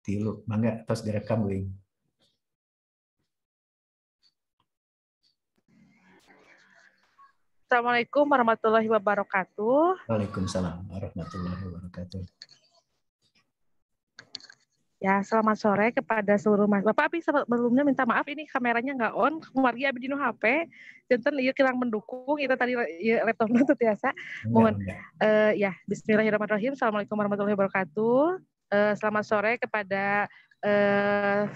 tilu. Mangga tos direkam Wing. Assalamualaikum warahmatullahi wabarakatuh. Waalaikumsalam warahmatullahi wabarakatuh. Ya, selamat sore kepada seluruh mas. Bapak, tapi sebelumnya minta maaf ini kameranya nggak on. Keluarga abdi dinu HP. Janten ieu kirang mendukung. Itu tadi laptopnya tuh biasa. Mohon. Ya, Bismillahirrahmanirrahim. Assalamualaikum warahmatullahi wabarakatuh. Selamat sore kepada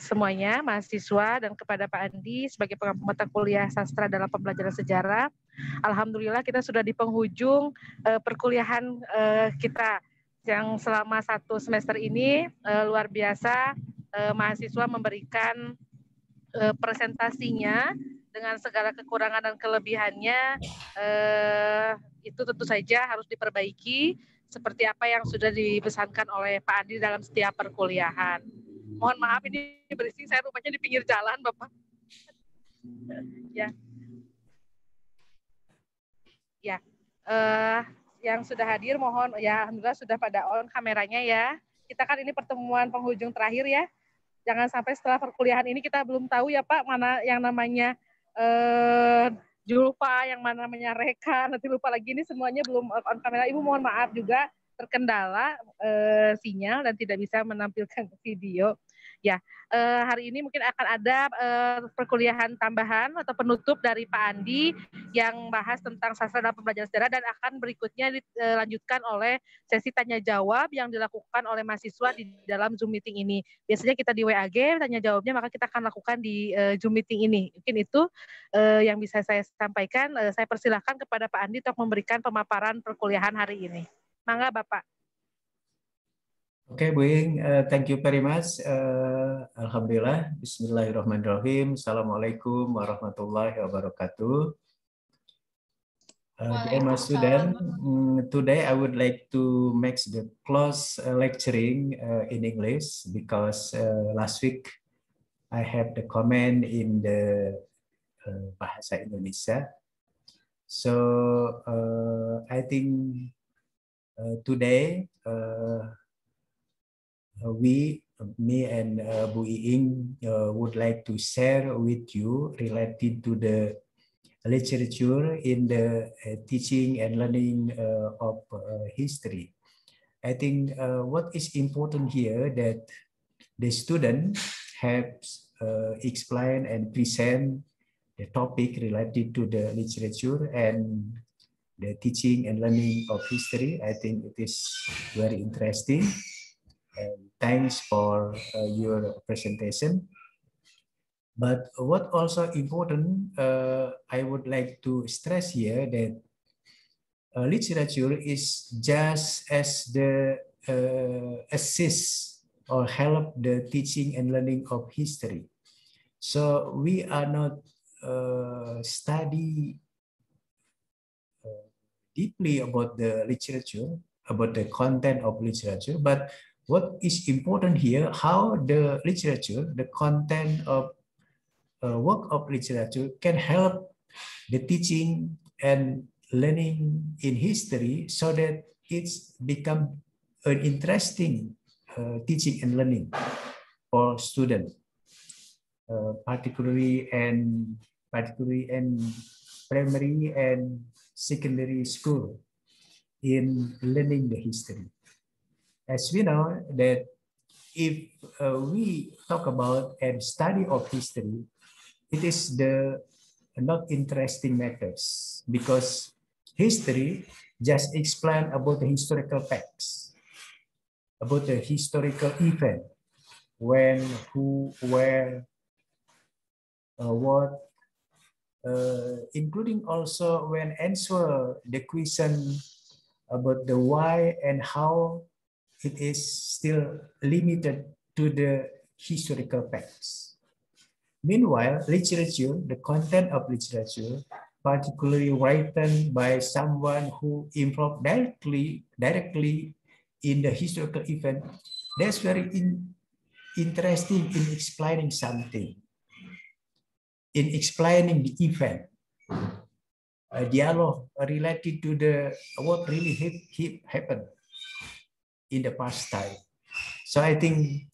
semuanya, mahasiswa dan kepada Pak Andi sebagai pengampu mata kuliah sastra dalam pembelajaran sejarah. Alhamdulillah kita sudah di penghujung perkuliahan kita yang selama 1 semester ini luar biasa mahasiswa memberikan presentasinya dengan segala kekurangan dan kelebihannya, itu tentu saja harus diperbaiki seperti apa yang sudah dipesankan oleh Pak Andi dalam setiap perkuliahan. Mohon maaf ini berisik, saya rumahnya di pinggir jalan Bapak. Yang sudah hadir mohon ya, alhamdulillah sudah pada on kameranya ya. Kita kan ini pertemuan penghujung terakhir ya. Jangan sampai setelah perkuliahan ini kita belum tahu ya Pak mana yang namanya Julfa, yang mana namanya Reka, nanti lupa lagi, ini semuanya belum on kamera. Ibu mohon maaf juga terkendala sinyal dan tidak bisa menampilkan video. Ya, hari ini mungkin akan ada perkuliahan tambahan atau penutup dari Pak Andi yang bahas tentang sastra dalam pembelajaran sejarah, dan akan berikutnya dilanjutkan oleh sesi tanya jawab yang dilakukan oleh mahasiswa di dalam Zoom meeting ini. Biasanya kita di WAG tanya jawabnya, maka kita akan lakukan di Zoom meeting ini. Mungkin itu yang bisa saya sampaikan. Saya persilahkan kepada Pak Andi untuk memberikan pemaparan perkuliahan hari ini. Mangga Bapak. Oke, Bu Ing, thank you very much. Alhamdulillah, Bismillahirrahmanirrahim. Assalamualaikum warahmatullahi wabarakatuh. Dear student, today I would like to make the close lecturing in English because last week I have the comment in the Bahasa Indonesia. So I think today me and Bu Iing would like to share with you related to the literature in the teaching and learning of history. I think what is important here that the student have explained and present the topic related to the literature and the teaching and learning of history. I think it is very interesting. And thanks for your presentation. But what also important, I would like to stress here that literature is just as the assist or help the teaching and learning of history. So we are not study deeply about the literature, about the content of literature, but what is important here, how the literature, the content of work of literature can help the teaching and learning in history so that it's become an interesting teaching and learning for students, particularly in primary and secondary school in learning the history. As we know that if we talk about and study of history, it is the not interesting methods because history just explain about the historical facts, about the historical event, when, who, where, what, including also when answer the question about the why and how it is still limited to the historical facts. Meanwhile, literature, the content of literature, particularly written by someone who involved directly in the historical event, that's very interesting in explaining something, in explaining the event. A dialogue related to the what really happened in the past time. So I think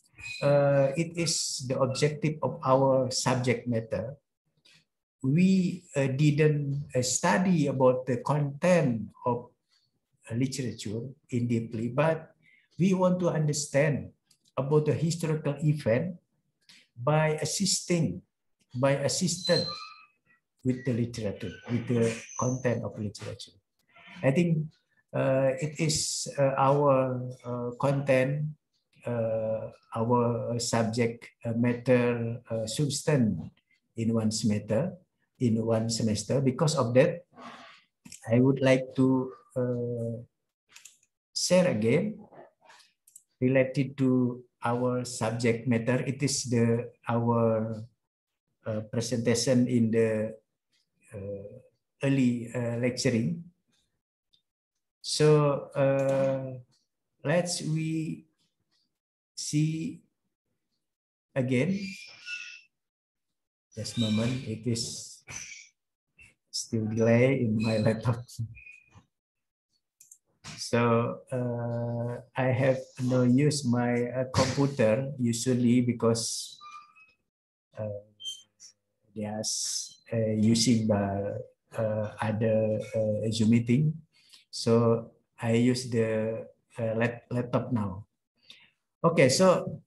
it is the objective of our subject matter, we didn't study about the content of literature in deeply, but we want to understand about the historical event by assisting, by assistant with the literature, with the content of literature. I think it is our content, our subject matter substance in one semester, Because of that, I would like to share again related to our subject matter. It is our presentation in the early lecturing. So let's we see again. Just a moment, it is still delay in my laptop. So I have no use my computer usually because they are using the other Zoom meeting. So I use the laptop now. Okay, so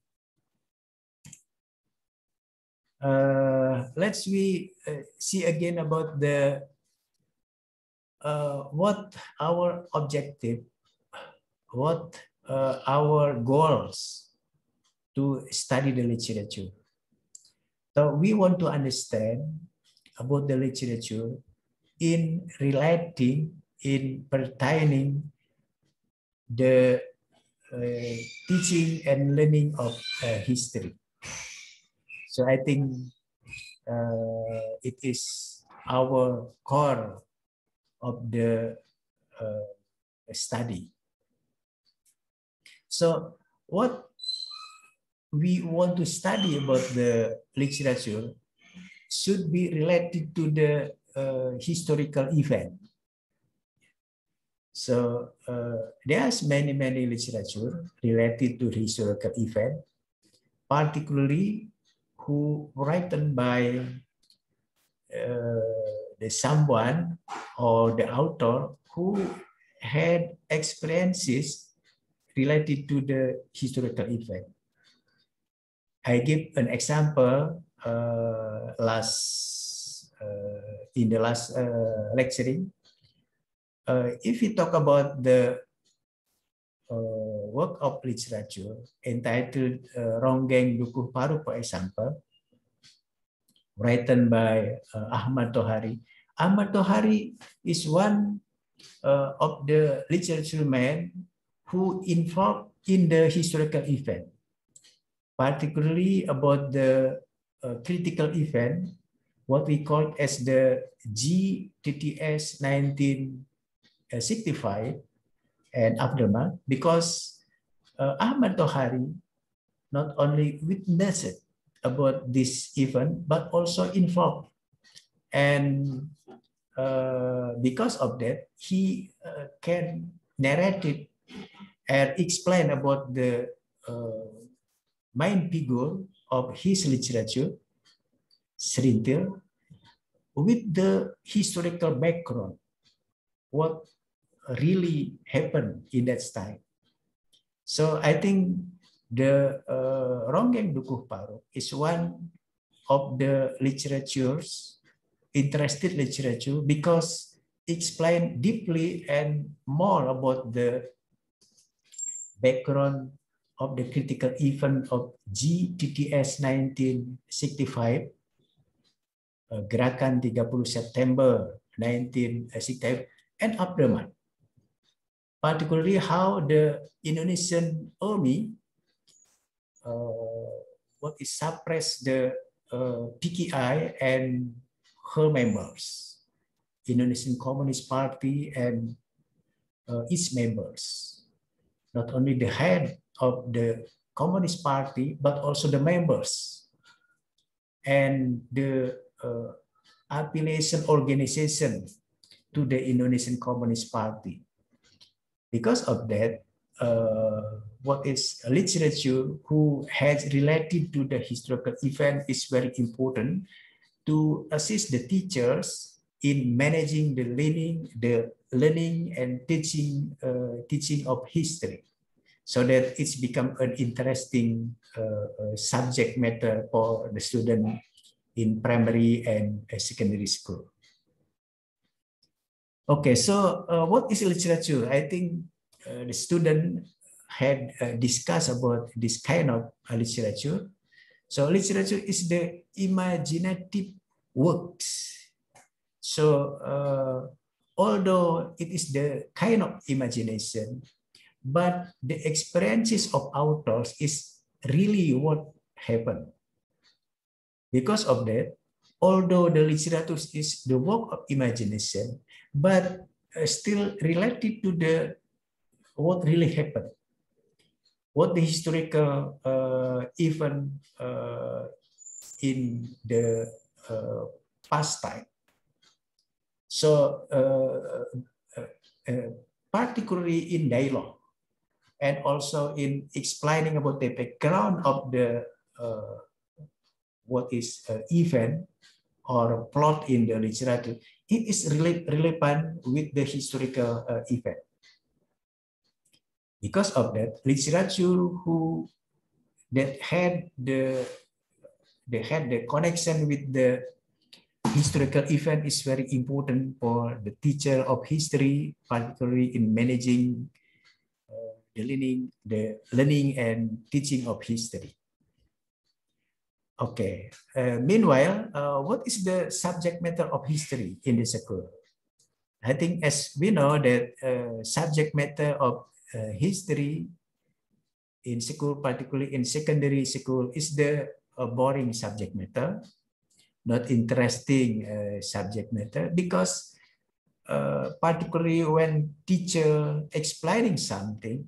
let's we see again about the what our objective, what our goals to study the literature. So we want to understand about the literature in relating, in pertaining the teaching and learning of history. So I think it is our core of the study. So what we want to study about the literature should be related to the historical event. So there's many literature related to historical event, particularly who written by the someone or the author who had experiences related to the historical event. I give an example in the last lecturing. If we talk about the work of literature entitled Ronggeng Dukuh Paru, for example, written by Ahmad Tohari. Ahmad Tohari is one of the literature men who involved in the historical event, particularly about the critical event, what we call as the GTTS 1965 and aftermath, because Ahmad Tohari not only witnessed about this event, but also involved. And because of that, he can narrate it and explain about the main figure of his literature, Serintil, with the historical background, what really happened in that time. So I think the Ronggeng Dukuh Paru is one of the literatures, interested literature, because it explain deeply and more about the background of the critical event of GTTS 1965, Gerakan 30 September 1965, and aftermath. Particularly how the Indonesian army what is suppress the PKI and her members, Indonesian Communist Party and its members. Not only the head of the Communist Party, but also the members and the affiliation organization to the Indonesian Communist Party. Because of that, what is literature who has related to the historical event is very important to assist the teachers in managing the learning and teaching of history, so that it's become an interesting subject matter for the student in primary and secondary school. Okay, so what is literature? I think the student had discussed about this kind of literature. So literature is the imaginative works. So although it is the kind of imagination, but the experiences of authors is really what happened. Because of that, although the literature is the work of imagination, but still related to the what really happened, what the historical event in the past time. So particularly in dialogue and also in explaining about the background of the what is event or plot in the literature, it is relevant with the historical event. Because of that, literature that had the connection with the historical event is very important for the teacher of history, particularly in managing the learning and teaching of history. Okay. Meanwhile, what is the subject matter of history in the school? I think as we know that subject matter of history in school, particularly in secondary school, is the boring subject matter, not interesting subject matter, because particularly when teacher explaining something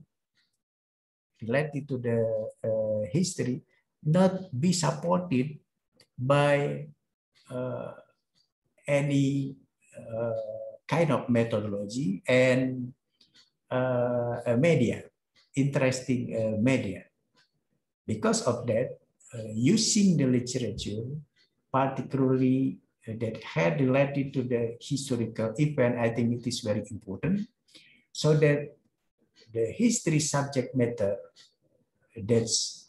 related to the history, not be supported by any kind of methodology and media, interesting media. Because of that, using the literature, particularly that had related to the historical event, I think it is very important, so that the history subject matter that's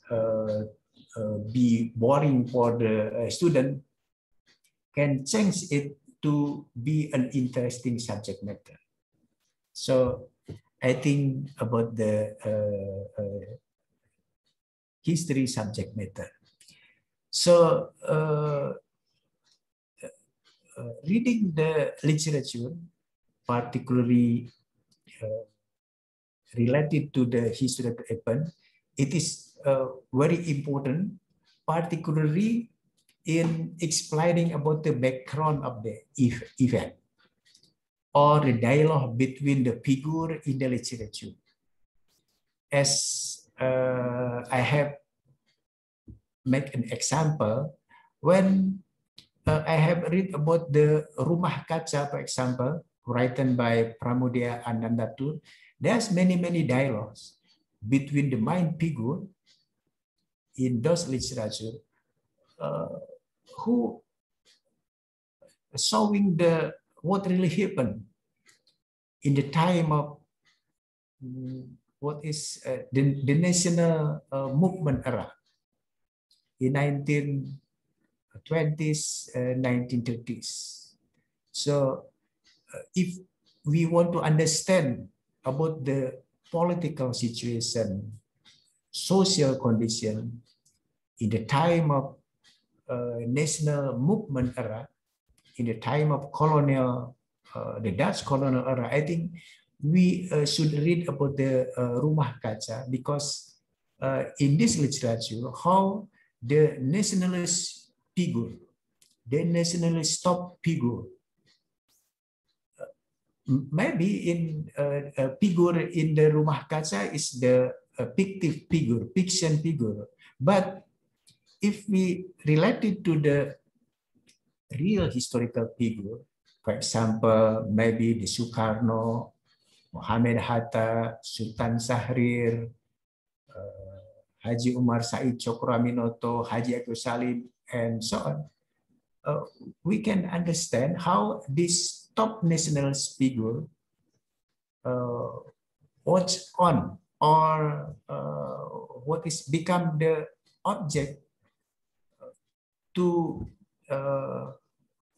be boring for the student can change it to be an interesting subject matter. So I think about the history subject matter. So reading the literature, particularly related to the historical event, it is very important, particularly in explaining about the background of the event or the dialogue between the figure in the literature. As I have made an example, when I have read about the Rumah Kaca, for example, written by Pramudia Anandatur, there's many dialogues between the main figure in those literature who showing the what really happened in the time of what is the national movement era in 1920s, 1930s. So if we want to understand about the political situation, social condition in the time of national movement era, in the time of colonial, the Dutch colonial era, I think we should read about the Rumah Kaca, because in this literature, how the nationalist figure, the nationalist top figure, maybe in a figure in the Rumah Kaca is the fictive figure, fiction figure. But if we relate it to the real historical figure, for example, maybe the Sukarno Muhammad Hatta, Sultan Syahrir, Haji Umar Said Cokroaminoto, Haji Agus Salim, and so on. We can understand how this top nationalist figure watch on, or what is become the object to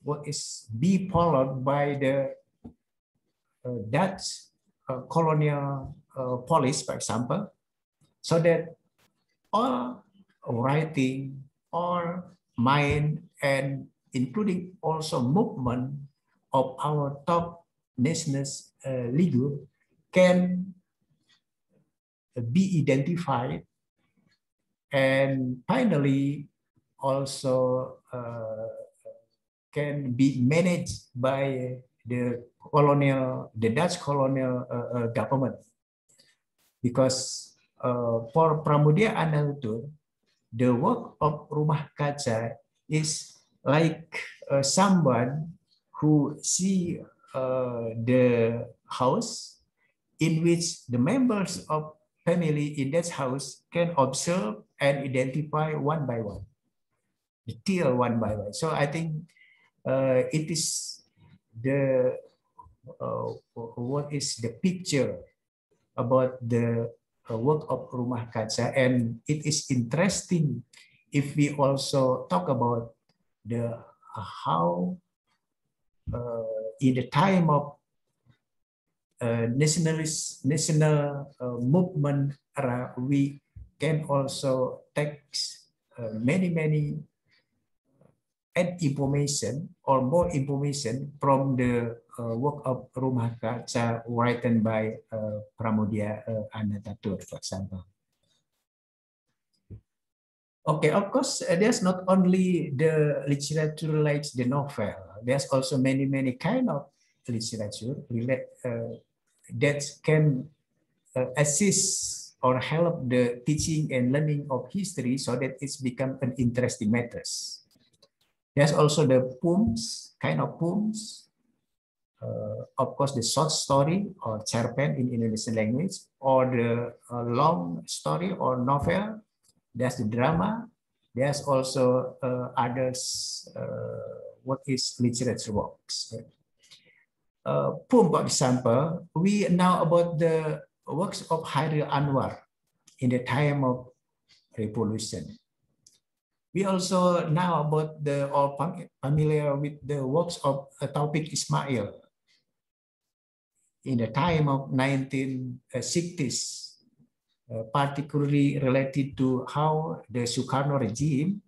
what is be followed by the Dutch colonial police, for example, so that all writing, all mind, and including also movement of our top nationalist leader can be identified, and finally also can be managed by the Dutch colonial government. Because for Pramudia Anantatur, the work of Rumah Kaca is like someone who see the house in which the members of family in that house can observe and identify one by one, detail one by one. So I think it is the what is the picture about the work of Rumah Kaca, and it is interesting if we also talk about the how in the time of national movement era, we can also take many information or more information from the work of Rumah Kaca written by Pramudia Anantatur, for example. Okay, of course, there's not only the literature like the novel. There's also many kind of literature that can assist or help the teaching and learning of history, so that it's become an interesting matters. There's also the poems, kind of poems. Of course, the short story or cerpen in Indonesian language, or the long story or novel. There's the drama. There's also others. What is literature works? Poem, for example, we know about the works of Hairil Anwar in the time of revolution. We also know about or familiar with the works of Taufik Ismail in the time of 1960s, particularly related to how the Sukarno regime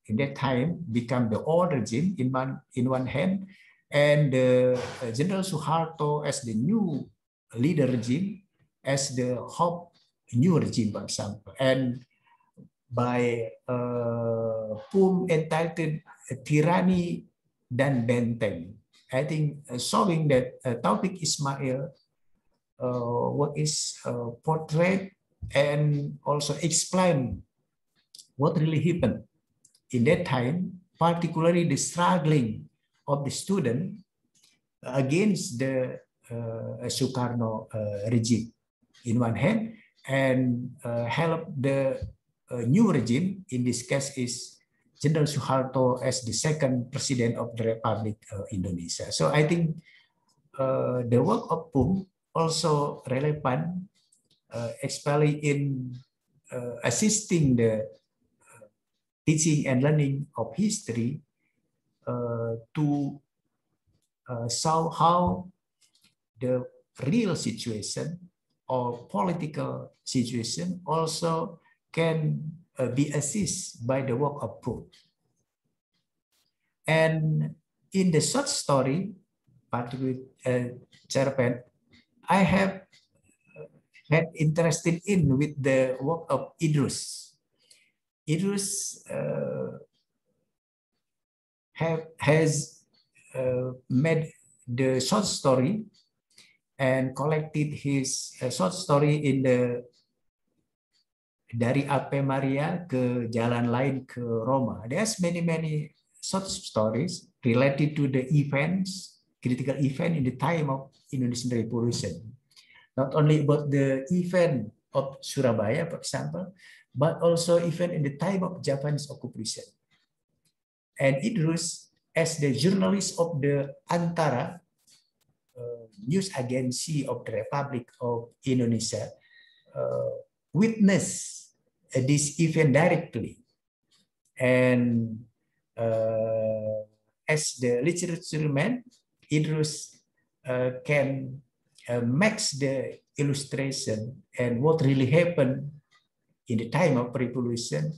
in that time became the old regime in one hand, and General Suharto as the new leader regime as the hope new regime, for example. And by poem entitled Tirani dan Benteng, I think showing that Taufik Ismail what is portrayed and also explain what really happened in that time, particularly the struggling of the student against the Sukarno regime in one hand, and help the new regime, in this case is General Suharto as the second president of the Republic of Indonesia. So I think the work of Pum also relevant, especially in assisting the teaching and learning of history to show how the real situation or political situation also can be assisted by the work of Pum. And in the short story, particularly cerpen, I have had interested in with the work of Idrus. Idrus has made the short story and collected his short story in the Dari Ave Maria ke Jalan Lain ke Roma. There's many short stories related to the events, critical event in the time of Indonesian Revolution. not only about the event of Surabaya, for example, but also even in the time of Japanese occupation. And Idrus, as the journalist of the Antara news agency of the Republic of Indonesia, witnessed this event directly. And as the literature man, Idrus can match the illustration and what really happened in the time of revolution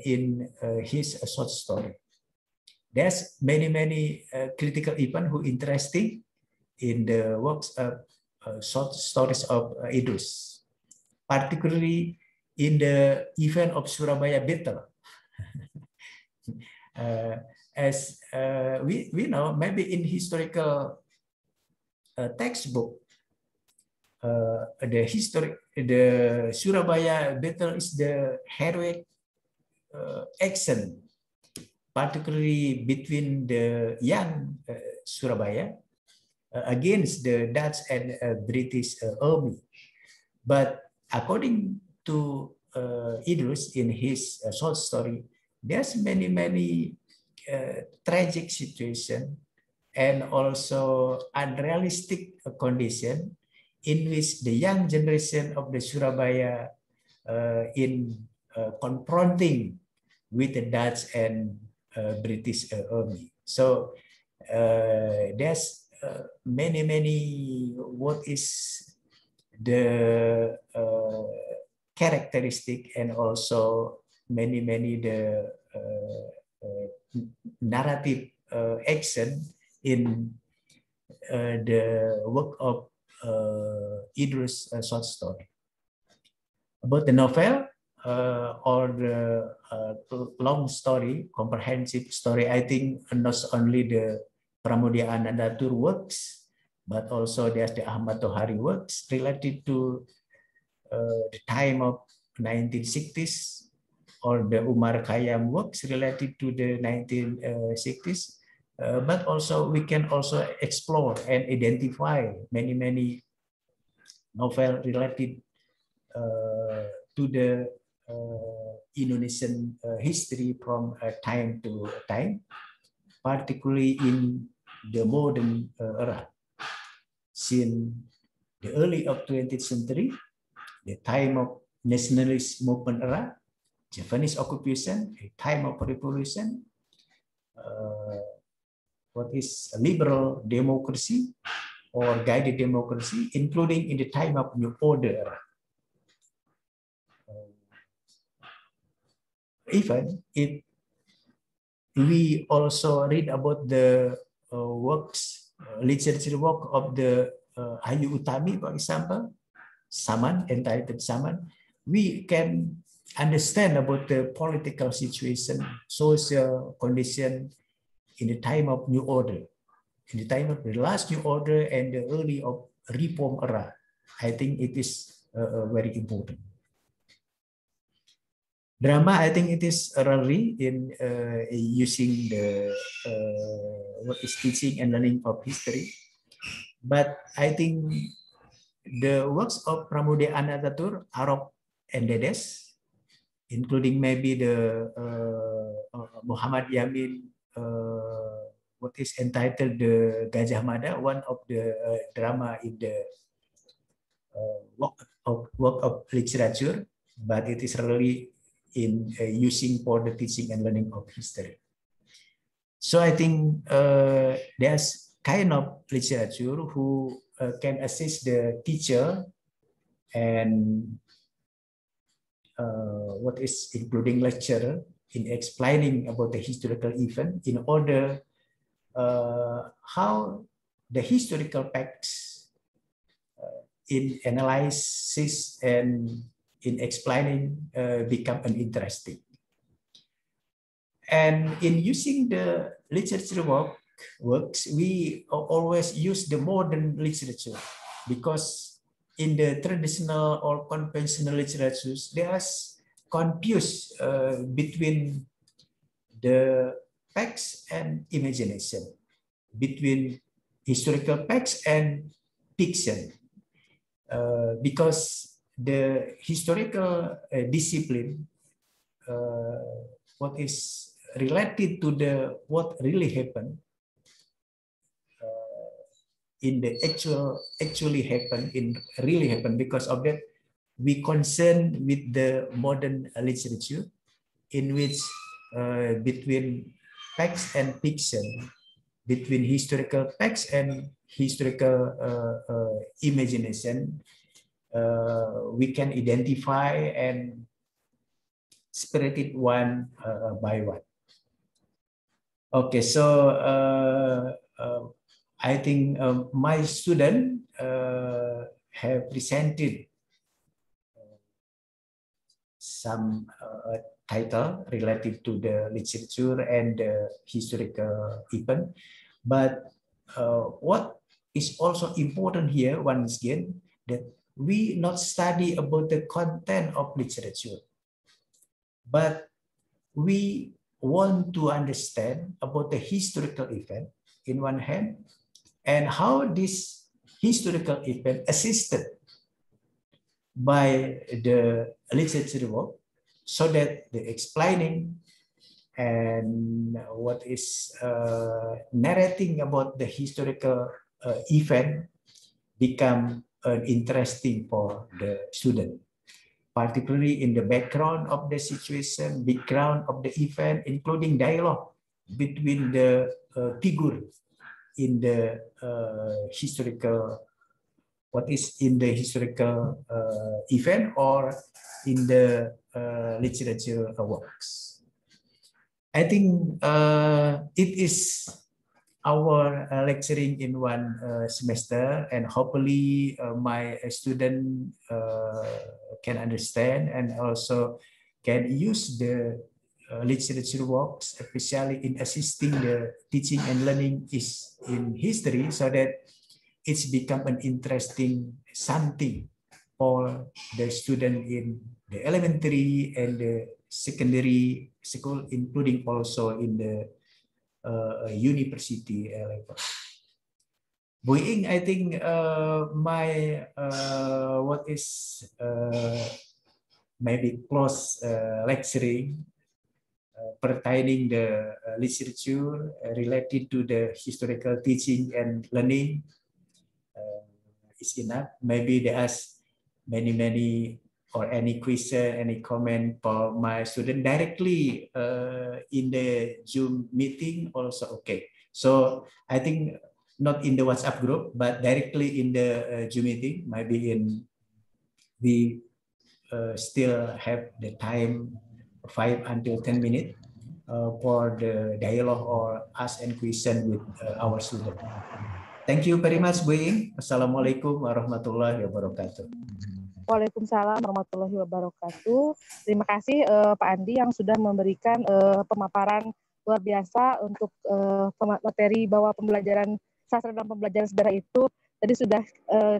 in his short story. There's many critical events who interesting in the works of short stories of Idrus, particularly in the event of Surabaya battle. As we know, maybe in historical textbook, the Surabaya battle is the heroic action, particularly between the young Surabaya against the Dutch and British army. But according to Idrus in his short story, there's many tragic situation and also unrealistic condition in which the young generation of the Surabaya in confronting with the Dutch and British army. So there's many what is the characteristic and also many the narrative action in the work of Idrus' short story. About the novel or the long story, comprehensive story, I think not only the Pramudia Anandatur works, but also there's the Ahmad Tohari works related to the time of 1960s, or the Umar Khayyam works related to the 1960s. But also we can also explore and identify many novel related to the Indonesian history from time to time, particularly in the modern era. Since the early of 20th century, the time of nationalist movement era, Japanese occupation, a time of revolution, what is liberal democracy or guided democracy, including in the time of New Order era. Even if we also read about the works, literature work of the Ayu Utami, for example, Saman, entitled Saman, we can understand about the political situation, social condition in the time of New Order, in the time of the last New Order and the early of Reform era. I think it is very important. Drama, I think it is early in using the what is teaching and learning of history. But I think the works of Pramudia Anandatur, Arok and Dedes, including maybe the Muhammad Yamin, what is entitled the Gajah Mada, one of the drama in the work of literature, but it is really in using for the teaching and learning of history. So I think there's kind of literature who can assist the teacher and what is including lecturer in explaining about the historical event in order how the historical facts in analysis and in explaining become uninteresting. And in using the literature works, we always use the modern literature, because in the traditional or conventional literatures, there's confused between the facts and imagination, between historical facts and fiction. because the historical discipline, what is related to the what really happened in the actually happened in really happened. Because of that, we concern with the modern literature in which between facts and fiction, between historical facts and historical imagination, we can identify and spread it one by one. Okay, so I think my student have presented some title related to the literature and the historical event. But what is also important here, once again, that we not study about the content of literature, but we want to understand about the historical event in one hand, and how this historical event assisted by the literature work, so that the explaining and what is narrating about the historical event become interesting for the student, particularly in the background of the situation, background of the event, including dialogue between the figure in the historical, what is in the historical event or in the literature works. I think it is our lecturing in one semester, and hopefully my student can understand and also can use the literature works, especially in assisting the teaching and learning is in history, so that it's become an interesting something for the student in the elementary and the secondary school, including also in the university level. Bu Iing, I think my what is maybe close lecturing pertaining the literature related to the historical teaching and learning is enough. Maybe there are many or any question, any comment for my student directly in the Zoom meeting also okay. So I think not in the WhatsApp group, but directly in the Zoom meeting, maybe in we still have the time 5 until 10 minutes for the dialogue or ask and question with our student. Thank you very much, Bu Iing. Assalamualaikum warahmatullahi wabarakatuh. Waalaikumsalam warahmatullahi wabarakatuh. Terima kasih Pak Andi yang sudah memberikan pemaparan luar biasa untuk materi bahwa pembelajaran sastra dan pembelajaran sejarah itu tadi sudah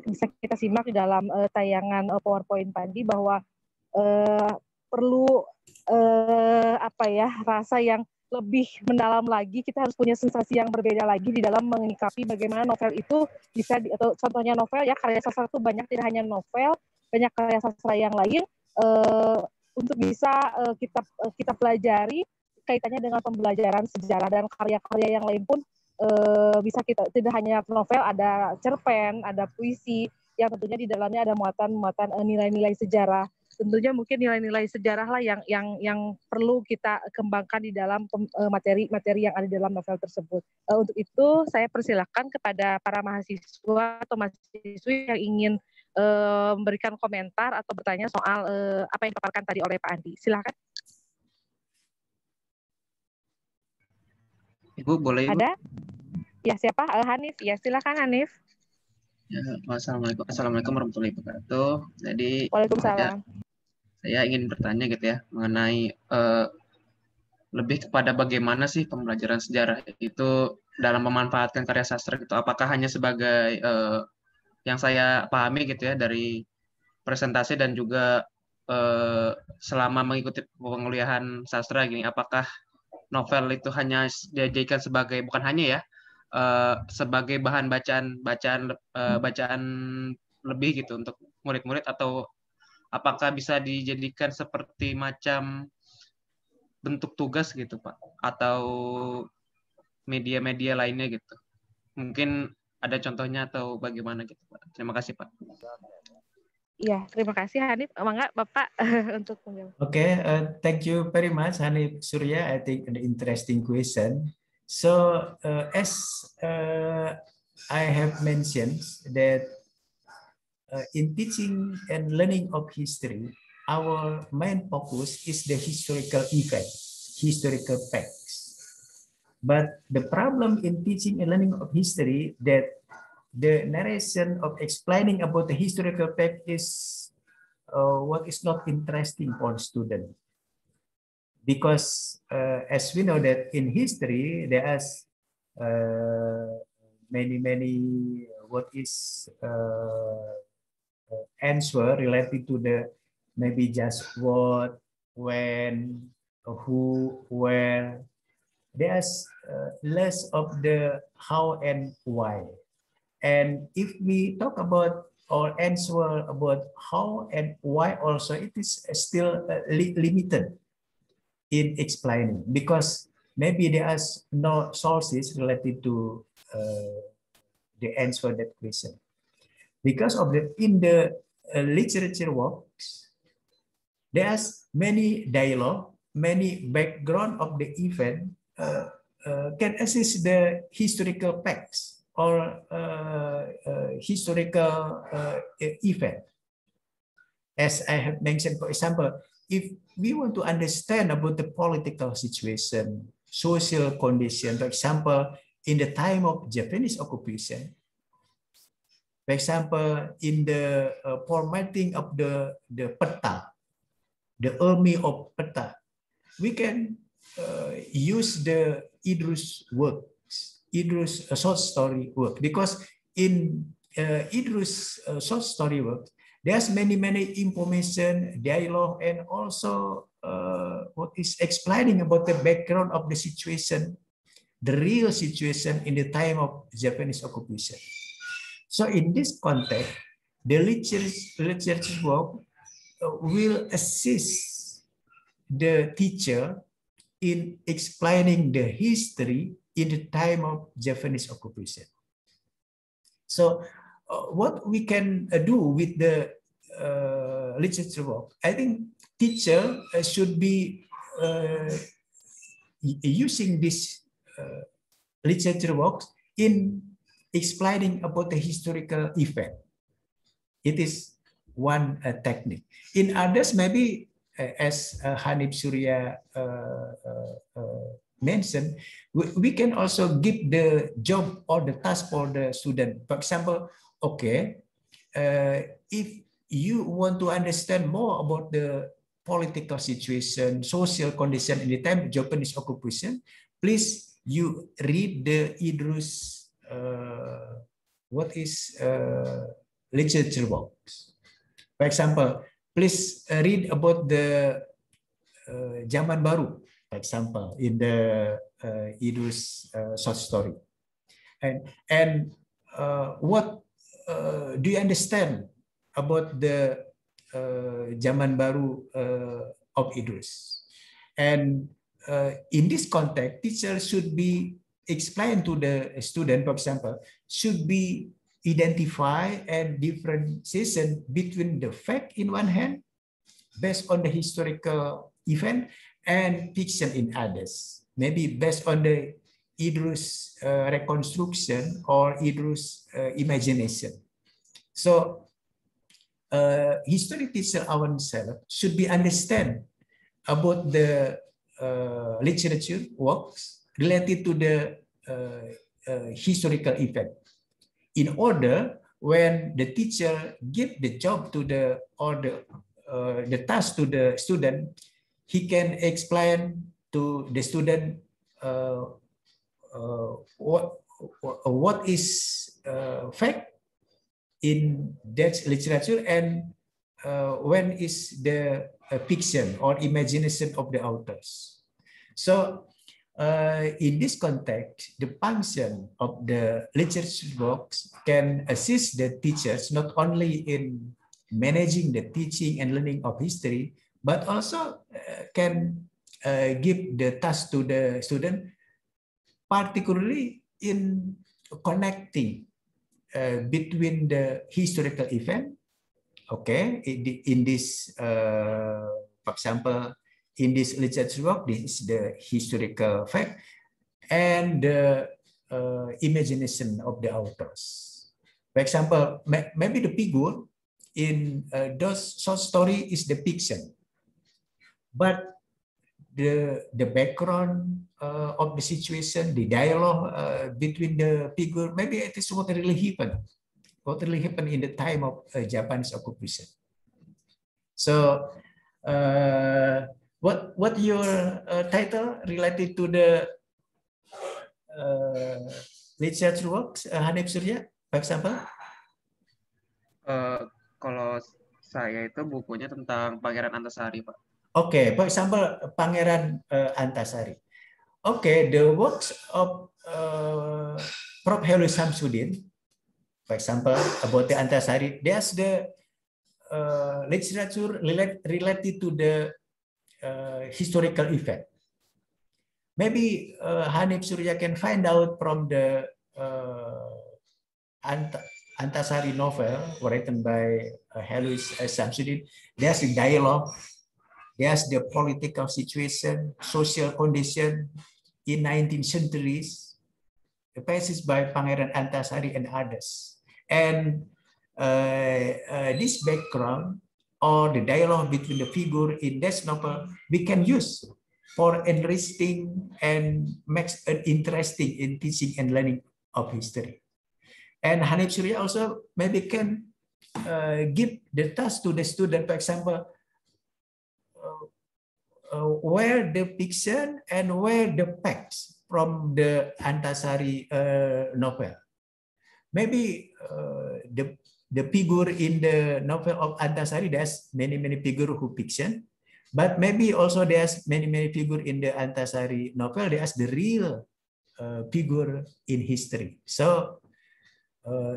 bisa kita simak di dalam tayangan PowerPoint Pak Andi, bahwa perlu rasa yang lebih mendalam lagi. Kita harus punya sensasi yang berbeda lagi di dalam menyikapi bagaimana novel itu bisa atau contohnya novel ya, karya sastra itu banyak, tidak hanya novel, banyak karya sastra yang lain untuk bisa kita pelajari kaitannya dengan pembelajaran sejarah, dan karya-karya yang lain pun bisa kita, tidak hanya novel, ada cerpen, ada puisi yang tentunya di dalamnya ada muatan nilai-nilai sejarah. Tentunya mungkin nilai-nilai sejarah lah yang perlu kita kembangkan di dalam materi yang ada di dalam novel tersebut. Untuk itu saya persilakan kepada para mahasiswa atau mahasiswi yang ingin memberikan komentar atau bertanya soal apa yang dipaparkan tadi oleh Pak Andi. Silakan. Ibu boleh, Ibu? Ada? Ya, siapa? Hanif. Ya, silakan Hanif. Ya, Assalamualaikum warahmatullahi wabarakatuh. Jadi Waalaikumsalam. Saya ingin bertanya gitu ya mengenai lebih kepada bagaimana sih pembelajaran sejarah itu dalam memanfaatkan karya sastra gitu. Apakah hanya sebagai yang saya pahami gitu ya dari presentasi dan juga selama mengikuti penguliahan sastra gini, apakah novel itu hanya dijadikan sebagai, bukan hanya ya, sebagai bahan bacaan lebih gitu untuk murid-murid, atau apakah bisa dijadikan seperti macam bentuk tugas gitu Pak, atau media-media lainnya gitu? Mungkin ada contohnya atau bagaimana gitu Pak? Terima kasih Pak. Iya, terima kasih Hanif. Mangga Bapak untuk menjawab. Okay, thank you very much, Hanif Surya. I think an interesting question. So, as I have mentioned that in teaching and learning of history, our main focus is the historical event, historical facts. But the problem in teaching and learning of history that the narration of explaining about the historical fact is what is not interesting for the student. Because as we know that in history, there is many what is answer related to the maybe just what, when, who, where. There's less of the how and why. And if we talk about or answer about how and why also, it is still limited in explaining, because maybe there are no sources related to the answer that question. Because of that, in the literature works, there's many dialogue, many background of the event can assist the historical facts or historical event. As I have mentioned, for example, if we want to understand about the political situation, social condition, for example, in the time of Japanese occupation, for example, in the formatting of the peta, the army of peta, we can use the Idrus works, Idrus short story work, because in Idrus short story work, there's many information, dialogue, and also what is explaining about the background of the situation, the real situation in the time of Japanese occupation. So in this context, the literature work will assist the teacher in explaining the history in the time of Japanese occupation. So what we can do with the literature work, I think teacher should be using this literature works in explaining about the historical event. It is one technique. In others, maybe as Hanif Surya mentioned, we can also give the job or the task for the student. For example, okay, if you want to understand more about the political situation, social condition in the time of Japanese occupation, please you read the Idrus what is literature works. For example, please read about the Zaman Baru, for example, in the Idrus short story. And what do you understand about the Zaman Baru of Idrus? And in this context, teacher should be explain to the student, for example, should be identify and differentiation between the fact in one hand, based on the historical event, and fiction in others. Maybe based on the Idrus reconstruction or Idrus imagination. So history teacher ourselves should be understand about the literature works related to the historical event. In order, when the teacher give the job to the or the task to the student, he can explain to the student what is fact in that literature and when is the fiction or imagination of the authors. So in this context, the function of the literature box can assist the teachers not only in managing the teaching and learning of history, but also can give the task to the student, particularly in connecting between the historical event. Okay, in this, for example, in this literature work, this is the historical fact and the imagination of the authors. For example, maybe the figure in those short story is the fiction, but the background of the situation, the dialogue between the figure, maybe it is what really happened. What really happened in the time of Japanese occupation. So, what your title related to the literature works, Hanif Surya, for example? Kalau saya itu bukunya tentang Pangeran Antasari, Pak. Okay, for example, Pangeran Antasari. Okay, the works of Prof. Helwi Samsudin, for example, about the Antasari, there's the literature related to the historical event. Maybe Hanif Surya can find out from the Antasari novel written by Helwi Samsudin. There's the dialogue, there's the political situation, social condition in 19th centuries, the passage by Pangeran Antasari and others. And this background or the dialogue between the figure in this novel, we can use for enriching and makes it interesting in teaching and learning of history. And Hanif Surya also maybe can give the task to the student, for example, where the fiction and where the facts from the Antasari novel. Maybe the figure in the novel of Antasari, there's many figure who fiction, but maybe also there's many figure in the Antasari novel, there's the real figure in history. So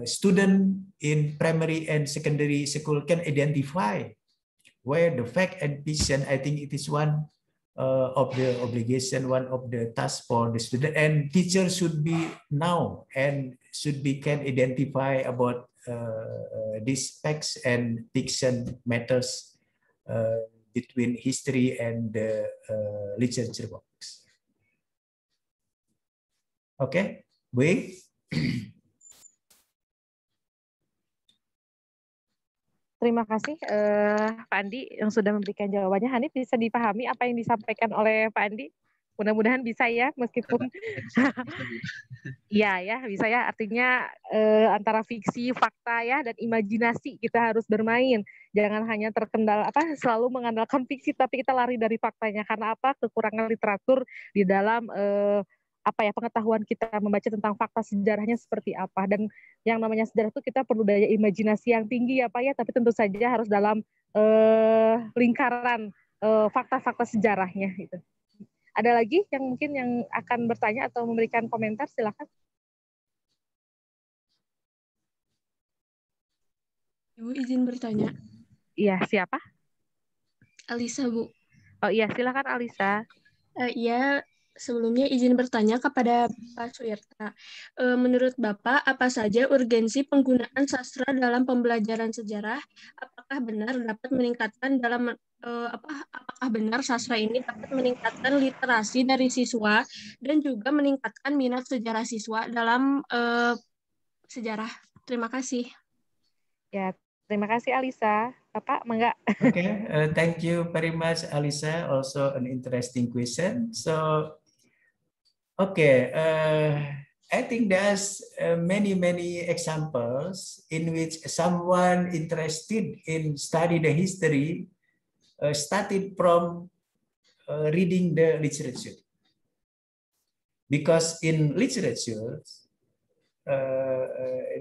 student in primary and secondary school can identify where the fact and fiction. I think it is one of the obligation, one of the tasks for the student, and teacher should be now and should be can identify about these facts and fiction matters between history and the literature box. Okay, wait. Terima kasih Pak Andi yang sudah memberikan jawabannya. Hanif, bisa dipahami apa yang disampaikan oleh Pak Andi? Mudah-mudahan bisa ya, meskipun iya ya, bisa ya. Artinya antara fiksi, fakta ya, dan imajinasi kita harus bermain. Jangan hanya terkendala selalu mengandalkan fiksi, tapi kita lari dari faktanya. Karena apa? Kekurangan literatur di dalam pengetahuan kita membaca tentang fakta sejarahnya seperti apa. Dan yang namanya sejarah itu kita perlu daya imajinasi yang tinggi ya Pak ya, tapi tentu saja harus dalam lingkaran fakta-fakta sejarahnya gitu. Ada lagi yang mungkin yang akan bertanya atau memberikan komentar, silakan. Ibu izin bertanya. Iya, siapa? Alisa, Bu. Oh iya, silakan Alisa. Iya, sebelumnya izin bertanya kepada Pak Suyarta. Menurut Bapak, apa saja urgensi penggunaan sastra dalam pembelajaran sejarah? Apakah benar dapat meningkatkan apakah benar sastra ini dapat meningkatkan literasi dari siswa dan juga meningkatkan minat sejarah siswa dalam sejarah? Terima kasih. Ya, terima kasih Alisa. Bapak, mangga. Okay, thank you very much, Alisa. Also an interesting question. So, okay, I think there's many examples in which someone interested in study the history started from reading the literature. Because in literature,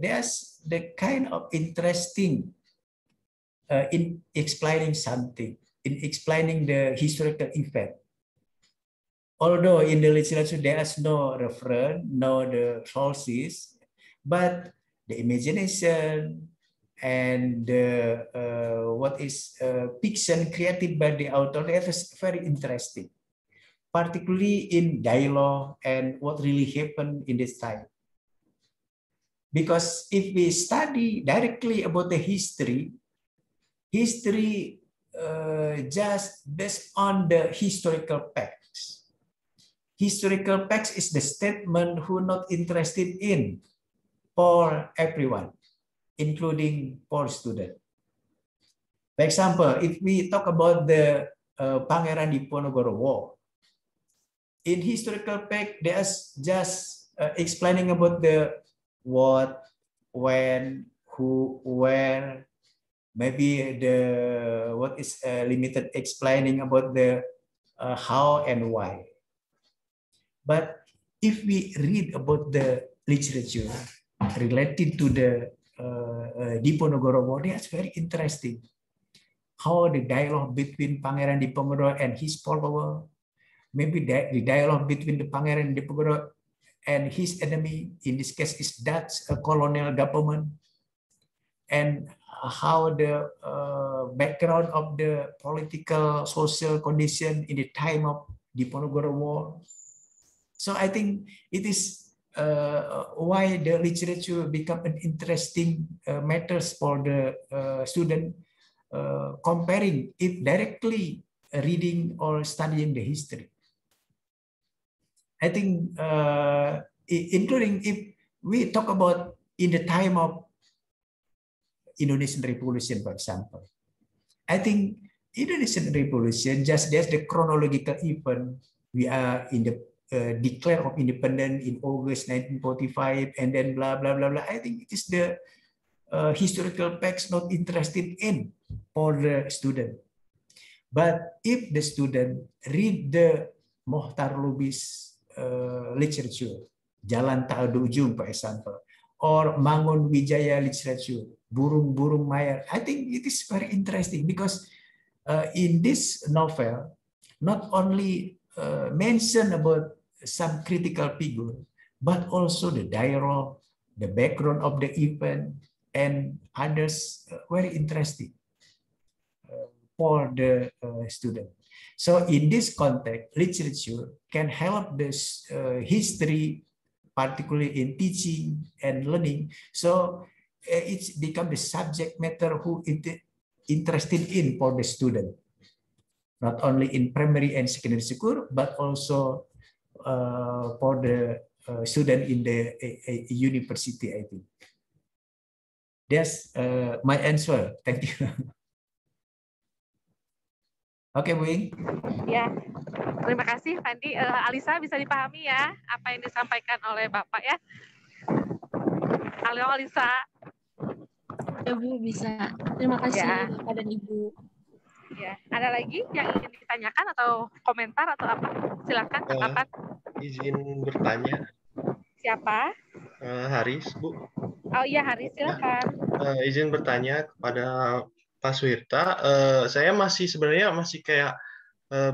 there's the kind of interesting in explaining something, in explaining the historical event, although in the literature there is no reference, no the sources, but the imagination and what is fiction created by the author, that is very interesting, particularly in dialogue and what really happened in this time. Because if we study directly about the history just based on the historical facts. Historical facts is the statement who not interested in for everyone, including for students. For example, if we talk about the Pangeran Diponegoro War, in historical fact, there's just explaining about the what, when, who, where, maybe the what is limited explaining about the how and why. But if we read about the literature related to the Diponegoro War, that's very interesting. How the dialogue between Pangeran Diponegoro and his follower, maybe the dialogue between the Pangeran Diponegoro and his enemy, in this case is Dutch colonial government, and how the background of the political social condition in the time of Diponegoro War. So I think it is why the literature become an interesting matters for the student, comparing it directly reading or studying the history. I think including if we talk about in the time of Indonesian Revolution, for example, I think Indonesian Revolution, just there's the chronological event. We are in the declare of independence in August 1945, and then blah blah blah blah. I think it is the historical facts not interested in for the student. But if the student read the Mohtar Lubis literature, Jalan Tak Ada Ujung, for example, or Mangun Wijaya literature, Burung-Burung Mayar, I think it is very interesting because in this novel, not only mention about some critical figure, but also the dialogue, the background of the event, and others very interesting for the student. So in this context, literature can help this history, particularly in teaching and learning. So it's become the subject matter who it interested in for the student, not only in primary and secondary school, but also for the student in the university, I think. That's my answer. Thank you. Oke, Bu Ing. Ya, terima kasih Fandi. Alisa, bisa dipahami ya apa yang disampaikan oleh Bapak ya? Halo Alisa. Ya Bu, bisa. Terima kasih Ya. Bapak dan Ibu. Ya, ada lagi yang ingin ditanyakan atau komentar atau apa? Silakan, Bapak. Izin bertanya. Siapa? Haris, Bu. Oh iya, Haris, silakan. Izin bertanya kepada Pak Suwirta. Saya sebenarnya masih kayak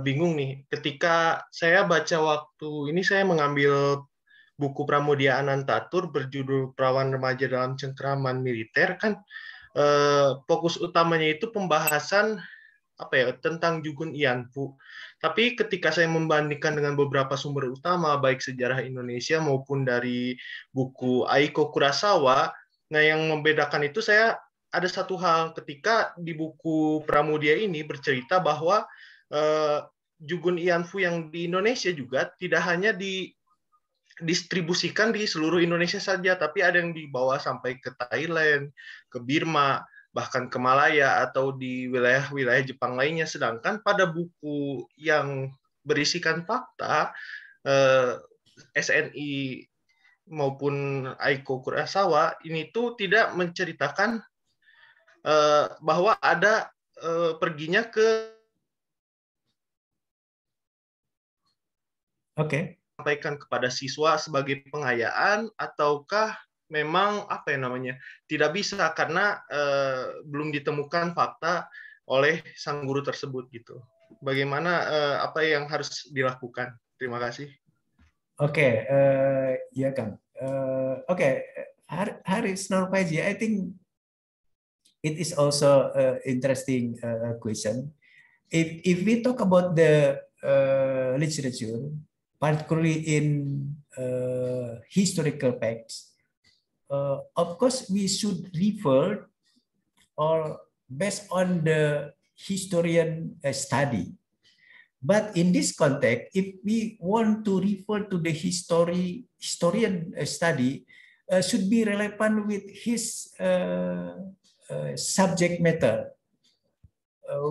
bingung nih. Ketika saya baca waktu ini, saya mengambil buku Pramudia Anantatur berjudul Perawan Remaja dalam Cengkeraman Militer, kan fokus utamanya itu pembahasan tentang Jugun Ianfu. Tapi ketika saya membandingkan dengan beberapa sumber utama, baik sejarah Indonesia maupun dari buku Aiko Kurosawa, nah yang membedakan itu saya ada satu hal, ketika di buku Pramudia ini bercerita bahwa Jugun Ianfu yang di Indonesia juga tidak hanya didistribusikan di seluruh Indonesia saja, tapi ada yang dibawa sampai ke Thailand, ke Burma, bahkan ke Malaya atau di wilayah-wilayah Jepang lainnya. Sedangkan pada buku yang berisikan fakta, SNI maupun Aiko Kurosawa ini tuh tidak menceritakan bahwa ada perginya ke sampaikan kepada siswa sebagai pengayaan, ataukah memang tidak bisa karena belum ditemukan fakta oleh sang guru tersebut gitu. Bagaimana apa yang harus dilakukan? Terima kasih. Oke, ya Kang. Oke, Haris Norpaji, I think it is also interesting question. If we talk about the literature, particularly in historical facts, of course we should refer or based on the historian study. But in this context, if we want to refer to the historian study, should be relevant with his subject matter,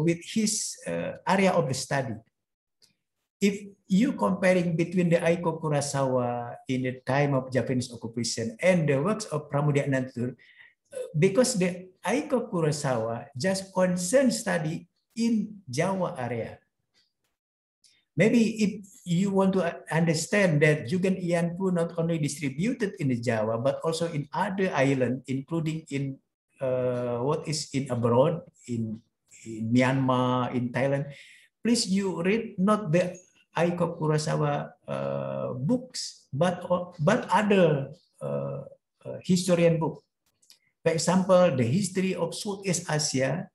with his area of the study. If you comparing between the Aiko Kurosawa in the time of Japanese occupation and the works of Pramudia Anantatur, because the Aiko Kurosawa just concern study in Jawa area. Maybe if you want to understand that Jugen Ianpu not only distributed in the Java, but also in other islands, including in what is in abroad, in Myanmar, in Thailand, please you read not the Aiko Kurosawa books, but other historian book. For example, the history of Southeast Asia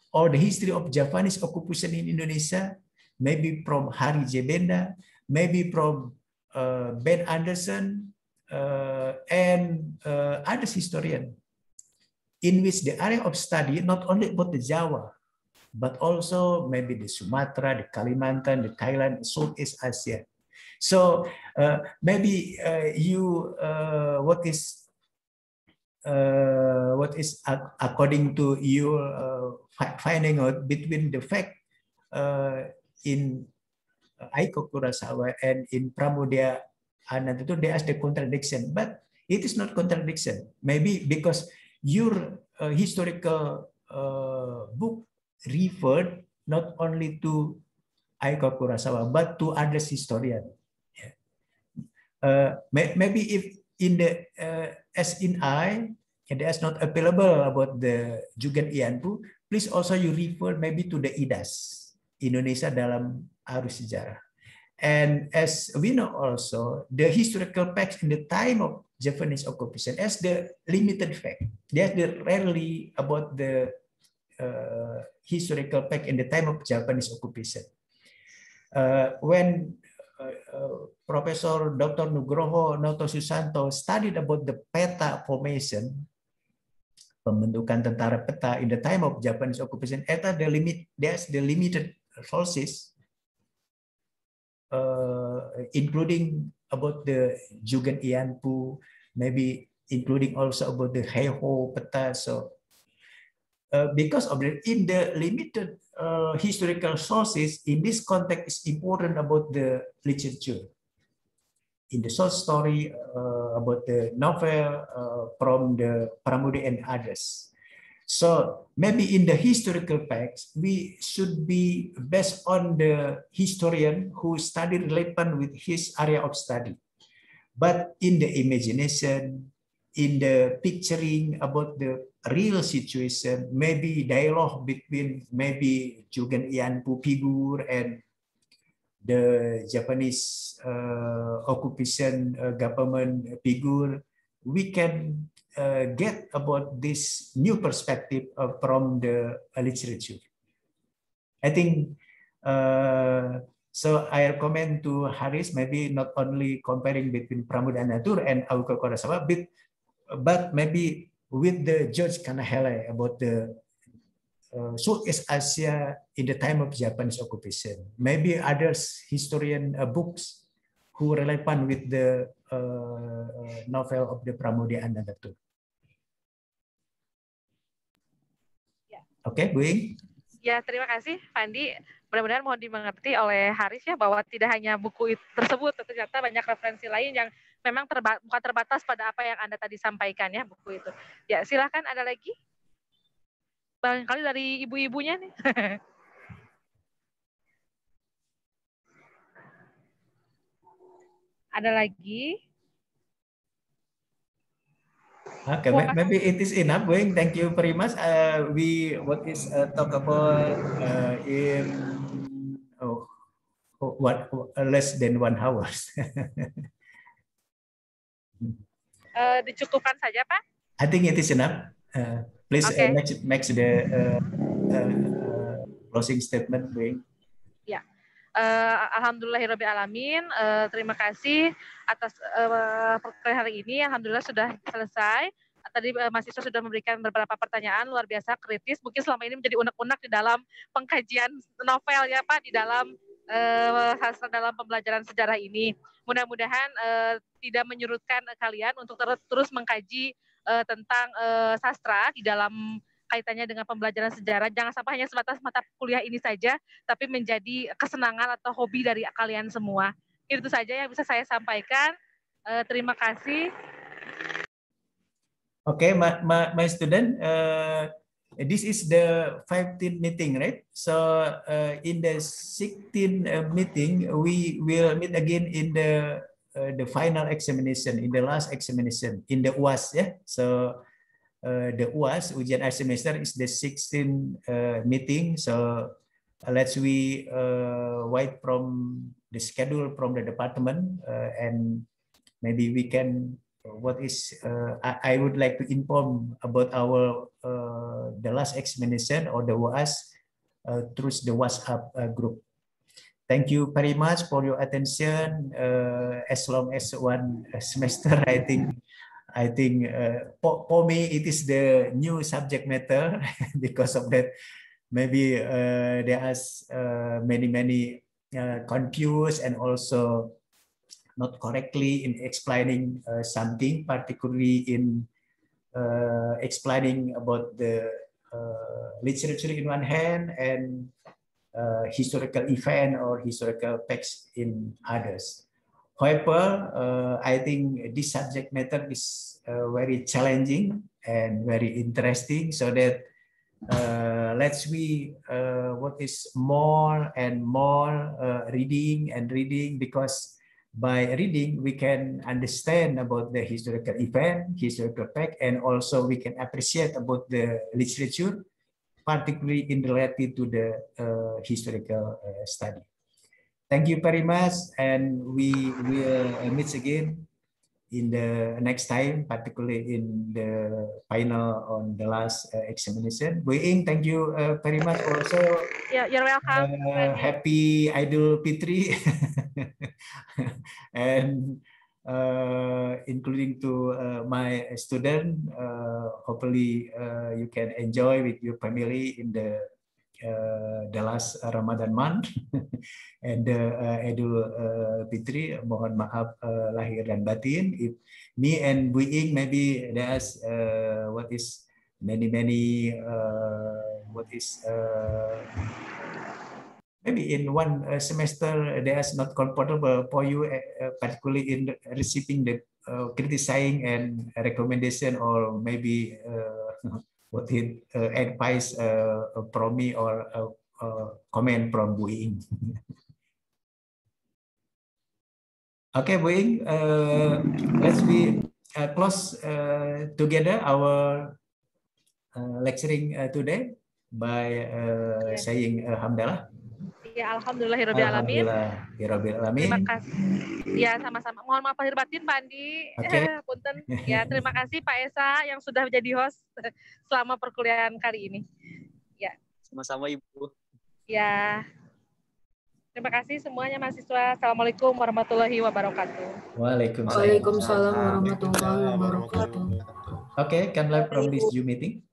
or the history of Japanese occupation in Indonesia, maybe from Hari J. Benda, maybe from Ben Anderson, and other historians, in which the area of study not only about the Jawa, but also maybe the Sumatra, the Kalimantan, the Thailand, Southeast Asia. So maybe what is according to your finding out between the fact in Aiko Kurosawa and in Pramudia Anantatur, there is the contradiction, but it is not contradiction. Maybe because your historical book referred not only to Aiko Kurosawa, but to other historians. Maybe if in the as in I, and that's not available about the Jugen Ianpu, please also you refer maybe to the IDAS. Indonesia dalam arus sejarah. And as we know also, the historical facts in the time of Japanese occupation as the limited fact. There's the rarely about the historical fact in the time of Japanese occupation. When Professor Dr. Nugroho Noto Susanto studied about the peta formation, pembentukan tentara peta in the time of Japanese occupation, there's the limited sources, including about the Jugen Ianpu, maybe including also about the Heiho peta. So, because of in the limited historical sources, in this context, it's important about the literature. In the short story about the novel from the Pramudia and others. So maybe in the historical facts, we should be based on the historian who studied relevant with his area of study. But in the imagination, in the picturing about the real situation, maybe dialogue between maybe Jugen Ianpu figure and the Japanese occupation government figure, we can get about this new perspective from the literature. I think so. I recommend to Haris maybe not only comparing between Pramudia Anantatur and Aiko Kurosawa, but maybe with the George Kanahele about the Southeast Asia in the time of Japanese occupation. Maybe others historian books who relevant with the novel of the Pramudia Anantatur. Oke, Bu Ing. Ya, terima kasih, Fandi. Mudah-mudahan mohon dimengerti oleh Haris ya bahwa tidak hanya buku tersebut, ternyata banyak referensi lain yang memang bukan terbatas pada apa yang Anda tadi sampaikan ya buku itu. Ya, silakan ada lagi. Barangkali dari ibu-ibunya nih. Ada lagi? Okay, maybe it is enough, Wing. Thank you very much. We talk about in less than 1 hour. Dicukupkan saja, Pak? I think it is enough. Please Okay. make the closing statement, Bing. Ya, alhamdulillahirabbil alamin. Terima kasih atas perkuliahan hari ini. Alhamdulillah sudah selesai. Tadi mahasiswa sudah memberikan beberapa pertanyaan luar biasa kritis. Mungkin selama ini menjadi unek-unek di dalam pengkajian novel ya Pak, di dalam sastra dalam pembelajaran sejarah ini. Mudah-mudahan tidak menyurutkan kalian untuk terus mengkaji tentang sastra di dalam kaitannya dengan pembelajaran sejarah. Jangan sampai hanya sebatas mata kuliah ini saja, tapi menjadi kesenangan atau hobi dari kalian semua. Itu saja yang bisa saya sampaikan. Terima kasih. Okay, my student, this is the 15th meeting, right? So in the 16th meeting, we will meet again in the final examination, in the last examination, in the UAS, yeah. So the UAS, ujian akhir semester, is the 16th meeting. So let's we wait from the schedule from the department, and maybe we can. What is I would like to inform about our the last examination or the UAS through the WhatsApp group. Thank you very much for your attention. As long as one semester, I think for me it is the new subject matter. Because of that, maybe there is many confused and also not correctly in explaining something, particularly in explaining about the literature in one hand and historical event or historical facts in others. However, I think this subject matter is very challenging and very interesting, so that let's we what is more and more reading, because by reading, we can understand about the historical event, historical fact, and also we can appreciate about the literature, particularly in related to the historical study. Thank you very much, and we will meet again in the next time, particularly in the final on the last examination. Bu Ing, thank you very much also. Yeah, you're welcome. Happy Idul Fitri. And including to my student, hopefully you can enjoy with your family in the last Ramadan month and Idul Fitri. Mohon maaf lahir dan batin. If me and Bu Ing maybe there's what is many maybe in one semester there's not comfortable for you, particularly in receiving the criticizing and recommendation, or maybe what it advice from me or comment from Bu Ing. Okay, Bu Ing, let's we close together our lecturing today by saying Alhamdulillah. Ya, alhamdulillahirabbil alamin. Terima kasih. Ya, sama-sama. Mohon maaf lahir batin Pak Andi. Okay. Punten. Ya, terima kasih Pak Esa yang sudah menjadi host selama perkuliahan kali ini. Ya. Sama-sama Ibu. Ya. Terima kasih semuanya mahasiswa. Assalamualaikum warahmatullahi wabarakatuh. Waalaikumsalam warahmatullahi wabarakatuh. Okay, can live from this Zoom meeting.